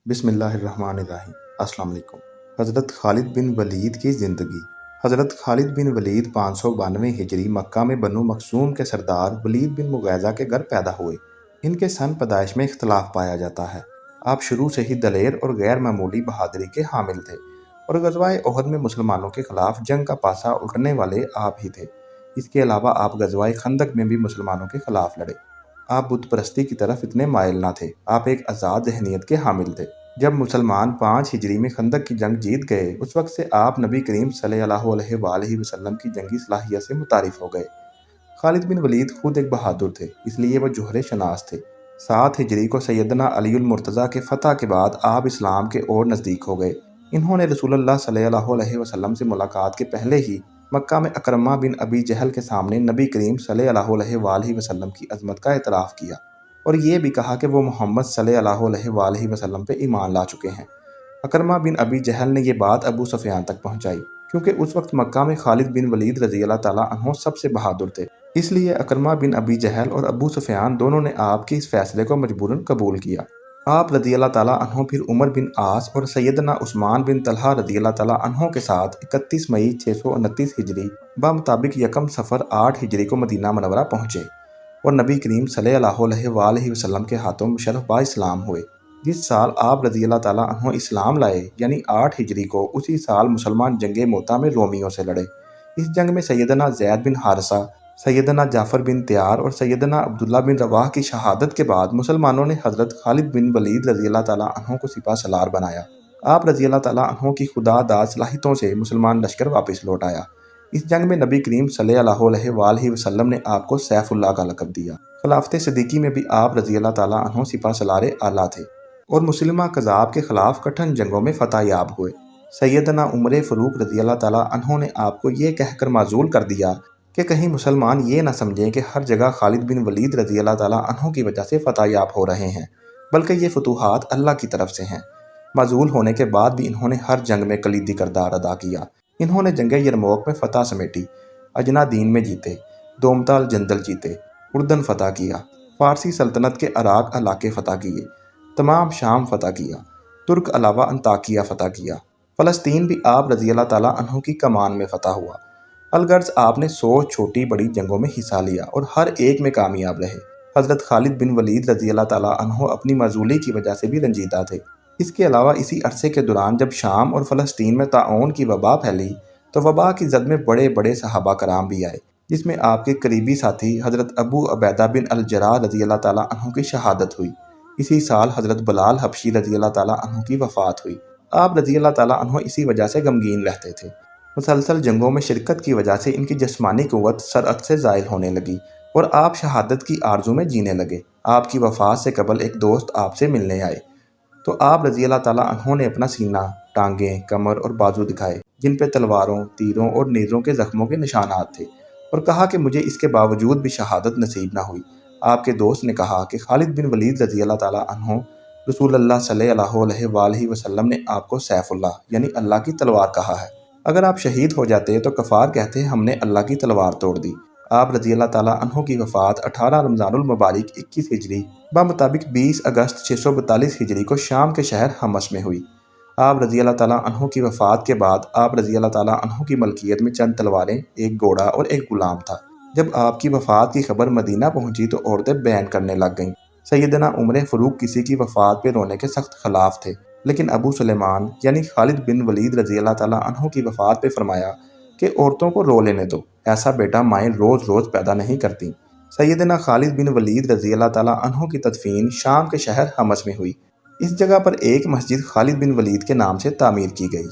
بسم اللہ الرحمن الرحیم۔ السلام علیکم۔ حضرت خالد بن ولید کی زندگی۔ حضرت خالد بن ولید 592 ہجری مکہ میں بنو مخزوم کے سردار ولید بن مغیظہ کے گھر پیدا ہوئے۔ ان کے سن پیدائش میں اختلاف پایا جاتا ہے۔ آپ شروع سے ہی دلیر اور غیر معمولی بہادری کے حامل تھے اور غزوہ احد میں مسلمانوں کے خلاف جنگ کا پاسا الٹنے والے آپ ہی تھے۔ اس کے علاوہ آپ غزوہ خندق میں بھی مسلمانوں کے خلاف لڑے۔ آپ بت پرستی کی طرف اتنے مائل نہ تھے۔ آپ ایک آزاد ذہنیت کے حامل تھے۔ جب مسلمان 5 ہجری میں خندق کی جنگ جیت گئے، اس وقت سے آپ نبی کریم صلی اللہ علیہ وآلہ وسلم کی جنگی صلاحیت سے متعارف ہو گئے۔ خالد بن ولید خود ایک بہادر تھے، اس لیے وہ جوہر شناس تھے۔ 7 ہجری کو سیدنا علی المرتضیٰ کے فتح کے بعد آپ اسلام کے اور نزدیک ہو گئے۔ انہوں نے رسول اللہ صلی اللہ علیہ وسلم سے ملاقات کے پہلے ہی مکہ میں اکرمہ بن ابی جہل کے سامنے نبی کریم صلی اللہ علیہ وآلہ وسلم کی عظمت کا اعتراف کیا اور یہ بھی کہا کہ وہ محمد صلی اللہ علیہ وآلہ وسلم پہ ایمان لا چکے ہیں۔ اکرمہ بن ابی جہل نے یہ بات ابو سفیان تک پہنچائی، کیونکہ اس وقت مکہ میں خالد بن ولید رضی اللہ تعالیٰ عنہ سب سے بہادر تھے۔ اس لیے اکرمہ بن ابی جہل اور ابو سفیان دونوں نے آپ کے اس فیصلے کو مجبوراً قبول کیا۔ آپ رضی اللہ تعالیٰ عنہ پھر عمر بن عاص اور سیدنا عثمان بن طلحہ رضی اللہ تعالیٰ عنہ کے ساتھ 31 مئی 629 ہجری بمطابق یکم صفر 8 ہجری کو مدینہ منورہ پہنچے اور نبی کریم صلی اللہ علیہ وآلہ وسلم کے ہاتھوں مشرف با اسلام ہوئے۔ جس سال آپ رضی اللہ تعالیٰ عنہ اسلام لائے یعنی 8 ہجری کو، اسی سال مسلمان جنگ موتا میں رومیوں سے لڑے۔ اس جنگ میں سیدنا زید بن حارثہ، سیدنا جعفر بن تیار اور سیدنا عبداللہ بن رواح کی شہادت کے بعد مسلمانوں نے حضرت خالد بن ولید رضی اللہ تعالیٰ عنہ کو سپہ سالار بنایا۔ آپ رضی اللہ تعالیٰ عنہ کی خدا داد صلاحیتوں سے مسلمان لشکر واپس لوٹ آیا۔ اس جنگ میں نبی کریم صلی اللہ علیہ وآلہ وسلم نے آپ کو سیف اللہ کا لقب دیا۔ خلافت صدیقی میں بھی آپ رضی اللہ تعالیٰ عنہ سپہ سالار اعلیٰ تھے اور مسلمہ کذاب کے خلاف کٹھن جنگوں میں فتح یاب ہوئے۔ سیدنا عمر فاروق رضی اللہ تعالیٰ عنہ نے آپ کو یہ کہہ کر معزول کر دیا کہ کہیں مسلمان یہ نہ سمجھیں کہ ہر جگہ خالد بن ولید رضی اللہ تعالیٰ عنہ کی وجہ سے فتح یاب ہو رہے ہیں، بلکہ یہ فتوحات اللہ کی طرف سے ہیں۔ معزول ہونے کے بعد بھی انہوں نے ہر جنگ میں کلیدی کردار ادا کیا۔ انہوں نے جنگ یرموک میں فتح سمیٹی، اجنا دین میں جیتے، دومتال جندل جیتے، اردن فتح کیا، فارسی سلطنت کے عراق علاقے فتح کیے، تمام شام فتح کیا، ترک علاوہ انطاکیہ فتح کیا۔ فلسطین بھی آپ رضی اللہ تعالیٰ عنہ کی کمان میں فتح ہوا۔ الغرض آپ نے 100 چھوٹی بڑی جنگوں میں حصہ لیا اور ہر ایک میں کامیاب رہے۔ حضرت خالد بن ولید رضی اللہ تعالیٰ عنہ اپنی معزولی کی وجہ سے بھی رنجیدہ تھے۔ اس کے علاوہ اسی عرصے کے دوران جب شام اور فلسطین میں طاعون کی وبا پھیلی تو وبا کی زد میں بڑے بڑے صحابہ کرام بھی آئے، جس میں آپ کے قریبی ساتھی حضرت ابو عبیدہ بن الجراح رضی اللہ تعالیٰ عنہ کی شہادت ہوئی۔ اسی سال حضرت بلال حبشی رضی اللہ تعالیٰ عنہ کی وفات ہوئی۔ آپ رضی اللہ تعالیٰ عنہ اسی وجہ سے غمگین رہتے تھے۔ مسلسل جنگوں میں شرکت کی وجہ سے ان کی جسمانی قوت سرعت سے زائل ہونے لگی اور آپ شہادت کی آرزو میں جینے لگے۔ آپ کی وفات سے قبل ایک دوست آپ سے ملنے آئے تو آپ رضی اللہ تعالیٰ عنہ نے اپنا سینہ، ٹانگیں، کمر اور بازو دکھائے جن پہ تلواروں، تیروں اور نیزوں کے زخموں کے نشانات تھے اور کہا کہ مجھے اس کے باوجود بھی شہادت نصیب نہ ہوئی۔ آپ کے دوست نے کہا کہ خالد بن ولید رضی اللہ تعالیٰ عنہ، رسول اللہ صلی اللہ علیہ وآلہ وسلم نے آپ کو سیف اللہ یعنی اللہ کی تلوار کہا ہے۔ اگر آپ شہید ہو جاتے تو کفار کہتے ہم نے اللہ کی تلوار توڑ دی۔ آپ رضی اللہ تعالیٰ عنہ کی وفات 18 رمضان المبارک 21 ہجری بمطابق 20 اگست 642 ہجری کو شام کے شہر حمص میں ہوئی۔ آپ رضی اللہ تعالیٰ عنہ کی وفات کے بعد آپ رضی اللہ تعالیٰ عنہ کی ملکیت میں چند تلواریں، ایک گھوڑا اور ایک غلام تھا۔ جب آپ کی وفات کی خبر مدینہ پہنچی تو عورتیں بیان کرنے لگ گئیں۔ سیدنا عمر فاروق کسی کی وفات پہ رونے کے سخت خلاف تھے، لیکن ابو سلیمان یعنی خالد بن ولید رضی اللہ تعالیٰ عنہ کی وفات پہ فرمایا کہ عورتوں کو رو لینے دو، ایسا بیٹا مائیں روز روز پیدا نہیں کرتی۔ سیدنا خالد بن ولید رضی اللہ تعالیٰ عنہ کی تدفین شام کے شہر حمص میں ہوئی۔ اس جگہ پر ایک مسجد خالد بن ولید کے نام سے تعمیر کی گئی۔